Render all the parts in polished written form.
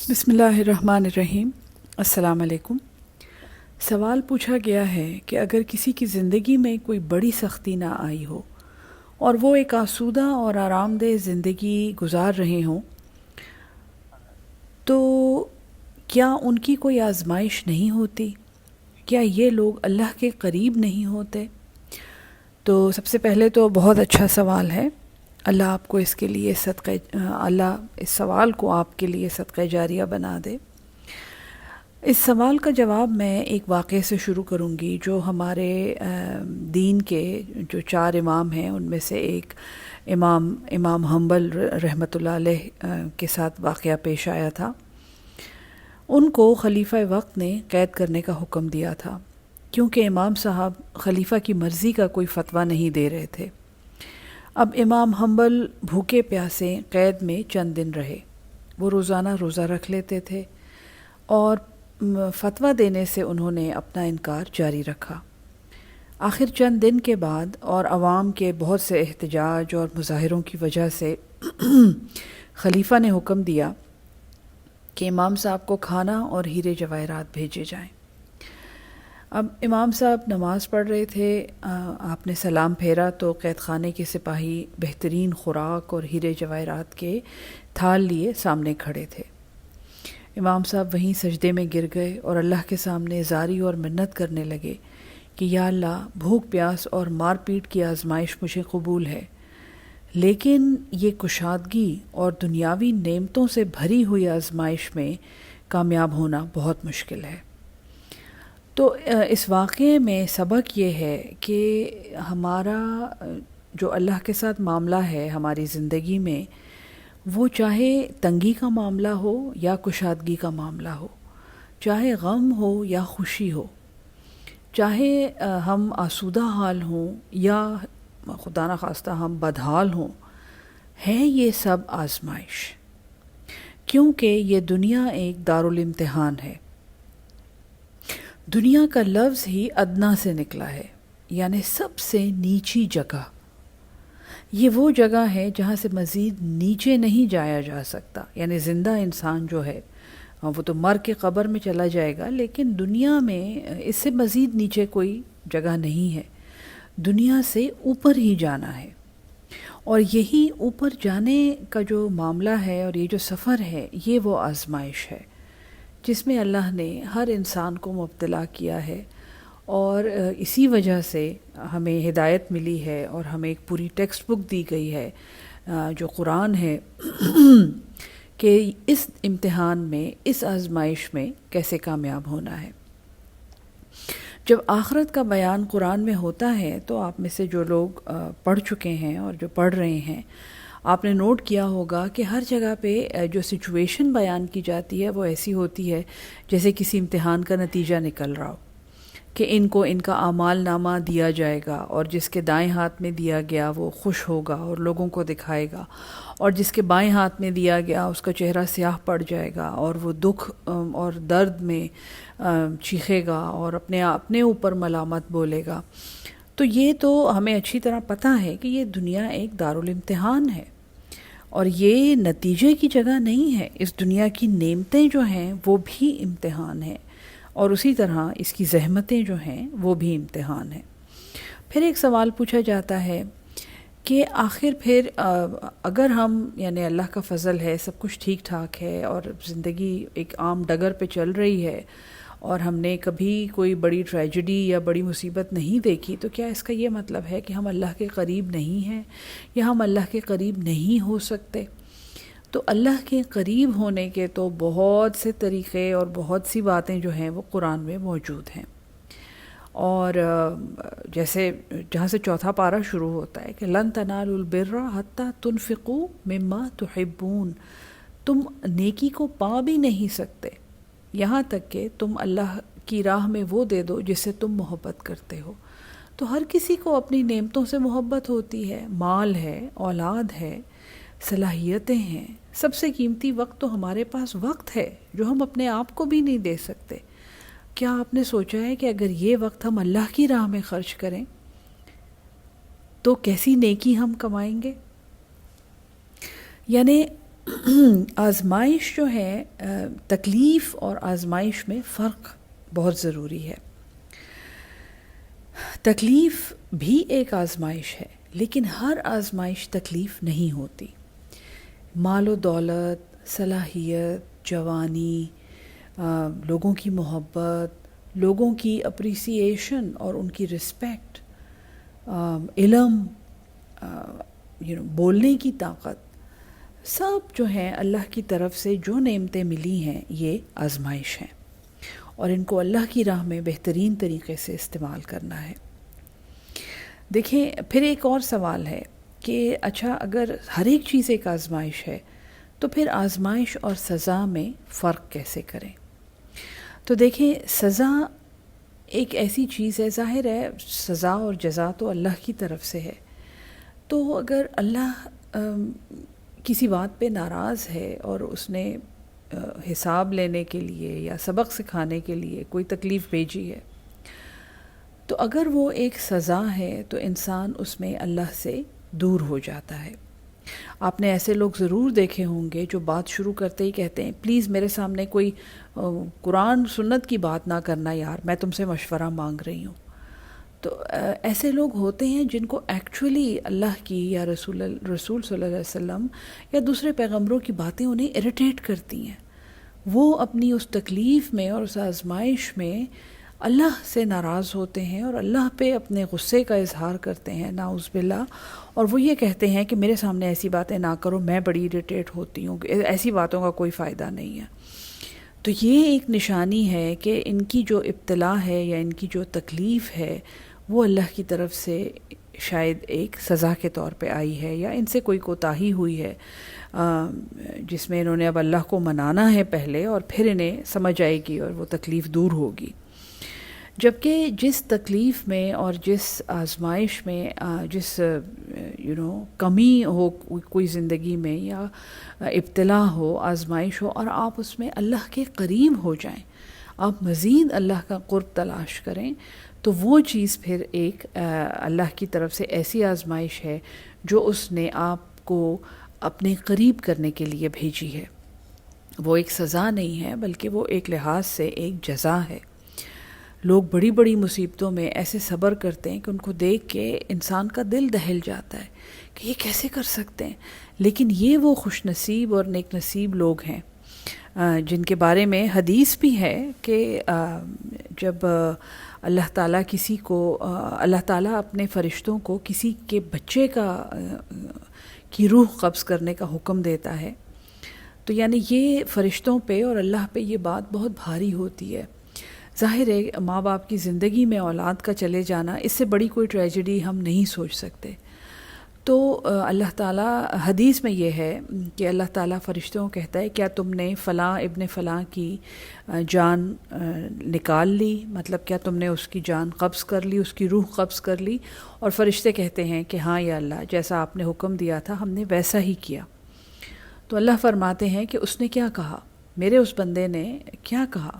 بسم اللہ الرحمن الرحیم۔ السلام علیکم۔ سوال پوچھا گیا ہے کہ اگر کسی کی زندگی میں کوئی بڑی سختی نہ آئی ہو اور وہ ایک آسودہ اور آرام دہ زندگی گزار رہے ہوں تو کیا ان کی کوئی آزمائش نہیں ہوتی؟ کیا یہ لوگ اللہ کے قریب نہیں ہوتے؟ تو سب سے پہلے تو بہت اچھا سوال ہے۔ اللہ آپ کو اس کے لیے اللہ اس سوال کو آپ کے لیے صدقہ جاریہ بنا دے۔ اس سوال کا جواب میں ایک واقعے سے شروع کروں گی جو ہمارے دین کے جو 4 امام ہیں ان میں سے ایک امام حنبل رحمۃ اللہ علیہ کے ساتھ واقعہ پیش آیا تھا۔ ان کو خلیفہ وقت نے قید کرنے کا حکم دیا تھا کیونکہ امام صاحب خلیفہ کی مرضی کا کوئی فتویٰ نہیں دے رہے تھے۔ اب امام حنبل بھوکے پیاسے قید میں چند دن رہے۔ وہ روزانہ روزہ رکھ لیتے تھے اور فتویٰ دینے سے انہوں نے اپنا انکار جاری رکھا۔ آخر چند دن کے بعد اور عوام کے بہت سے احتجاج اور مظاہروں کی وجہ سے خلیفہ نے حکم دیا کہ امام صاحب کو کھانا اور ہیرے جواہرات بھیجے جائیں۔ اب امام صاحب نماز پڑھ رہے تھے، آپ نے سلام پھیرا تو قید خانے کے سپاہی بہترین خوراک اور ہیرے جواہرات کے تھال لیے سامنے کھڑے تھے۔ امام صاحب وہیں سجدے میں گر گئے اور اللہ کے سامنے زاری اور منت کرنے لگے کہ یا اللہ، بھوک پیاس اور مار پیٹ کی آزمائش مجھے قبول ہے، لیکن یہ کشادگی اور دنیاوی نعمتوں سے بھری ہوئی آزمائش میں کامیاب ہونا بہت مشکل ہے۔ تو اس واقعے میں سبق یہ ہے کہ ہمارا جو اللہ کے ساتھ معاملہ ہے ہماری زندگی میں، وہ چاہے تنگی کا معاملہ ہو یا کشادگی کا معاملہ ہو، چاہے غم ہو یا خوشی ہو، چاہے ہم آسودہ حال ہوں یا خدا نخواستہ ہم بدحال ہوں، ہے یہ سب آزمائش، کیونکہ یہ دنیا ایک دارالامتحان ہے۔ دنیا کا لفظ ہی ادنا سے نکلا ہے، یعنی سب سے نیچی جگہ۔ یہ وہ جگہ ہے جہاں سے مزید نیچے نہیں جایا جا سکتا، یعنی زندہ انسان جو ہے وہ تو مر کے قبر میں چلا جائے گا، لیکن دنیا میں اس سے مزید نیچے کوئی جگہ نہیں ہے۔ دنیا سے اوپر ہی جانا ہے، اور یہی اوپر جانے کا جو معاملہ ہے اور یہ جو سفر ہے، یہ وہ آزمائش ہے جس میں اللہ نے ہر انسان کو مبتلا کیا ہے، اور اسی وجہ سے ہمیں ہدایت ملی ہے اور ہمیں ایک پوری ٹیکسٹ بک دی گئی ہے جو قرآن ہے کہ اس امتحان میں، اس آزمائش میں کیسے کامیاب ہونا ہے۔ جب آخرت کا بیان قرآن میں ہوتا ہے تو آپ میں سے جو لوگ پڑھ چکے ہیں اور جو پڑھ رہے ہیں، آپ نے نوٹ کیا ہوگا کہ ہر جگہ پہ جو سچویشن بیان کی جاتی ہے وہ ایسی ہوتی ہے جیسے کسی امتحان کا نتیجہ نکل رہا ہو، کہ ان کو ان کا اعمال نامہ دیا جائے گا اور جس کے دائیں ہاتھ میں دیا گیا وہ خوش ہوگا اور لوگوں کو دکھائے گا، اور جس کے بائیں ہاتھ میں دیا گیا اس کا چہرہ سیاہ پڑ جائے گا اور وہ دکھ اور درد میں چیخے گا اور اپنے اوپر ملامت بولے گا۔ تو یہ تو ہمیں اچھی طرح پتہ ہے کہ یہ دنیا ایک دارالامتحان ہے اور یہ نتیجے کی جگہ نہیں ہے۔ اس دنیا کی نعمتیں جو ہیں وہ بھی امتحان ہیں، اور اسی طرح اس کی زحمتیں جو ہیں وہ بھی امتحان ہیں۔ پھر ایک سوال پوچھا جاتا ہے کہ آخر پھر اگر ہم، یعنی اللہ کا فضل ہے، سب کچھ ٹھیک ٹھاک ہے اور زندگی ایک عام ڈگر پہ چل رہی ہے اور ہم نے کبھی کوئی بڑی ٹریجڈی یا بڑی مصیبت نہیں دیکھی، تو کیا اس کا یہ مطلب ہے کہ ہم اللہ کے قریب نہیں ہیں یا ہم اللہ کے قریب نہیں ہو سکتے؟ تو اللہ کے قریب ہونے کے تو بہت سے طریقے اور بہت سی باتیں جو ہیں وہ قرآن میں موجود ہیں، اور جیسے جہاں سے چوتھا پارہ شروع ہوتا ہے کہ لن تنالوا البر حتی تنفقوا مما تحبون، تم نیکی کو پا بھی نہیں سکتے یہاں تک کہ تم اللہ کی راہ میں وہ دے دو جس سے تم محبت کرتے ہو۔ تو ہر کسی کو اپنی نعمتوں سے محبت ہوتی ہے، مال ہے، اولاد ہے، صلاحیتیں ہیں۔ سب سے قیمتی وقت تو ہمارے پاس وقت ہے جو ہم اپنے آپ کو بھی نہیں دے سکتے۔ کیا آپ نے سوچا ہے کہ اگر یہ وقت ہم اللہ کی راہ میں خرچ کریں تو کیسی نیکی ہم کمائیں گے؟ یعنی آزمائش جو ہے، تکلیف اور آزمائش میں فرق بہت ضروری ہے۔ تکلیف بھی ایک آزمائش ہے، لیکن ہر آزمائش تکلیف نہیں ہوتی۔ مال و دولت، صلاحیت، جوانی، لوگوں کی محبت، لوگوں کی اپریسیشن اور ان کی رسپیکٹ، علم، بولنے کی طاقت، سب جو ہیں اللہ کی طرف سے جو نعمتیں ملی ہیں یہ آزمائش ہیں، اور ان کو اللہ کی راہ میں بہترین طریقے سے استعمال کرنا ہے۔ دیکھیں، پھر ایک اور سوال ہے کہ اچھا، اگر ہر ایک چیز ایک آزمائش ہے تو پھر آزمائش اور سزا میں فرق کیسے کریں؟ تو دیکھیں، سزا ایک ایسی چیز ہے، ظاہر ہے سزا اور جزا تو اللہ کی طرف سے ہے، تو اگر اللہ کسی بات پہ ناراض ہے اور اس نے حساب لینے کے لیے یا سبق سکھانے کے لیے کوئی تکلیف بھیجی ہے، تو اگر وہ ایک سزا ہے تو انسان اس میں اللہ سے دور ہو جاتا ہے۔ آپ نے ایسے لوگ ضرور دیکھے ہوں گے جو بات شروع کرتے ہی کہتے ہیں پلیز میرے سامنے کوئی قرآن سنت کی بات نہ کرنا یار، میں تم سے مشورہ مانگ رہی ہوں۔ تو ایسے لوگ ہوتے ہیں جن کو ایکچولی اللہ کی یا رسول صلی اللہ علیہ وسلم یا دوسرے پیغمبروں کی باتیں انہیں اریٹیٹ کرتی ہیں۔ وہ اپنی اس تکلیف میں اور اس آزمائش میں اللہ سے ناراض ہوتے ہیں اور اللہ پہ اپنے غصے کا اظہار کرتے ہیں، نعوذ باللہ، اور وہ یہ کہتے ہیں کہ میرے سامنے ایسی باتیں نہ کرو، میں بڑی اریٹیٹ ہوتی ہوں، ایسی باتوں کا کوئی فائدہ نہیں ہے۔ تو یہ ایک نشانی ہے کہ ان کی جو ابتلا ہے یا ان کی جو تکلیف ہے وہ اللہ کی طرف سے شاید ایک سزا کے طور پہ آئی ہے، یا ان سے کوئی کوتاہی ہوئی ہے جس میں انہوں نے اب اللہ کو منانا ہے پہلے، اور پھر انہیں سمجھ آئے گی اور وہ تکلیف دور ہوگی۔ جبکہ جس تکلیف میں اور جس آزمائش میں جس کمی ہو کوئی زندگی میں یا ابتلا ہو، آزمائش ہو، اور آپ اس میں اللہ کے قریب ہو جائیں، آپ مزید اللہ کا قرب تلاش کریں، تو وہ چیز پھر ایک اللہ کی طرف سے ایسی آزمائش ہے جو اس نے آپ کو اپنے قریب کرنے کے لیے بھیجی ہے۔ وہ ایک سزا نہیں ہے بلکہ وہ ایک لحاظ سے ایک جزا ہے۔ لوگ بڑی بڑی مصیبتوں میں ایسے صبر کرتے ہیں کہ ان کو دیکھ کے انسان کا دل دہل جاتا ہے کہ یہ کیسے کر سکتے ہیں، لیکن یہ وہ خوش نصیب اور نیک نصیب لوگ ہیں جن کے بارے میں حدیث بھی ہے کہ جب اللہ تعالیٰ اللہ تعالیٰ اپنے فرشتوں کو کسی کے بچے کی روح قبض کرنے کا حکم دیتا ہے، تو یعنی یہ فرشتوں پہ اور اللہ پہ یہ بات بہت بھاری ہوتی ہے۔ ظاہر ہے ماں باپ کی زندگی میں اولاد کا چلے جانا، اس سے بڑی کوئی ٹریجڈی ہم نہیں سوچ سکتے۔ تو اللہ تعالیٰ، حدیث میں یہ ہے کہ اللہ تعالیٰ فرشتوں کو کہتا ہے کیا تم نے فلاں ابن فلاں کی جان نکال لی، مطلب کیا تم نے اس کی جان قبض کر لی، اس کی روح قبض کر لی؟ اور فرشتے کہتے ہیں کہ ہاں یا اللہ، جیسا آپ نے حکم دیا تھا ہم نے ویسا ہی کیا۔ تو اللہ فرماتے ہیں کہ اس نے کیا کہا، میرے اس بندے نے کیا کہا؟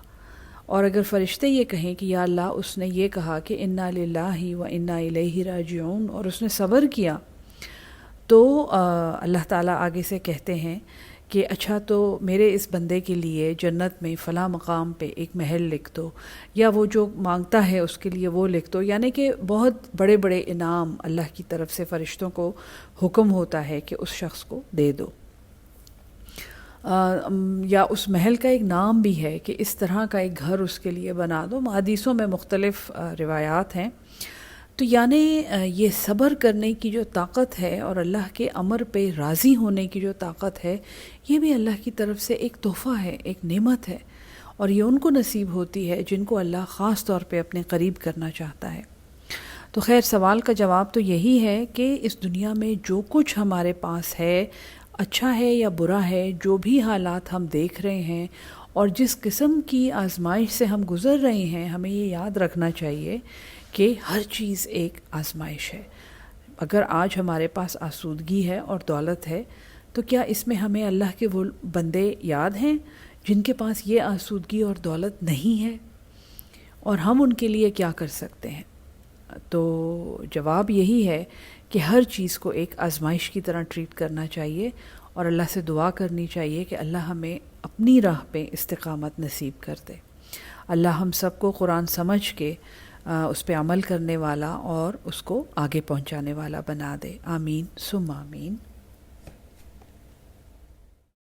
اور اگر فرشتے یہ کہیں کہ یا اللہ اس نے یہ کہا کہ انا للہ و انا الیہ راجعون، اور اس نے صبر کیا، تو اللہ تعالیٰ آگے سے کہتے ہیں کہ اچھا تو میرے اس بندے کے لیے جنت میں فلاں مقام پہ ایک محل لکھ دو، یا وہ جو مانگتا ہے اس کے لیے وہ لکھ دو، یعنی کہ بہت بڑے بڑے انعام اللہ کی طرف سے فرشتوں کو حکم ہوتا ہے کہ اس شخص کو دے دو۔ یا اس محل کا ایک نام بھی ہے کہ اس طرح کا ایک گھر اس کے لیے بنا دو۔ حدیثوں میں مختلف روایات ہیں۔ تو یعنی یہ صبر کرنے کی جو طاقت ہے اور اللہ کے امر پہ راضی ہونے کی جو طاقت ہے، یہ بھی اللہ کی طرف سے ایک تحفہ ہے، ایک نعمت ہے، اور یہ ان کو نصیب ہوتی ہے جن کو اللہ خاص طور پہ اپنے قریب کرنا چاہتا ہے۔ تو خیر، سوال کا جواب تو یہی ہے کہ اس دنیا میں جو کچھ ہمارے پاس ہے، اچھا ہے یا برا ہے، جو بھی حالات ہم دیکھ رہے ہیں اور جس قسم کی آزمائش سے ہم گزر رہے ہیں، ہمیں یہ یاد رکھنا چاہیے کہ ہر چیز ایک آزمائش ہے۔ اگر آج ہمارے پاس آسودگی ہے اور دولت ہے، تو کیا اس میں ہمیں اللہ کے وہ بندے یاد ہیں جن کے پاس یہ آسودگی اور دولت نہیں ہے، اور ہم ان کے لیے کیا کر سکتے ہیں؟ تو جواب یہی ہے کہ ہر چیز کو ایک آزمائش کی طرح ٹریٹ کرنا چاہیے، اور اللہ سے دعا کرنی چاہیے کہ اللہ ہمیں اپنی راہ پہ استقامت نصیب کر دے. اللہ ہم سب کو قرآن سمجھ کے اس پہ عمل کرنے والا اور اس کو آگے پہنچانے والا بنا دے. آمین ثم آمین.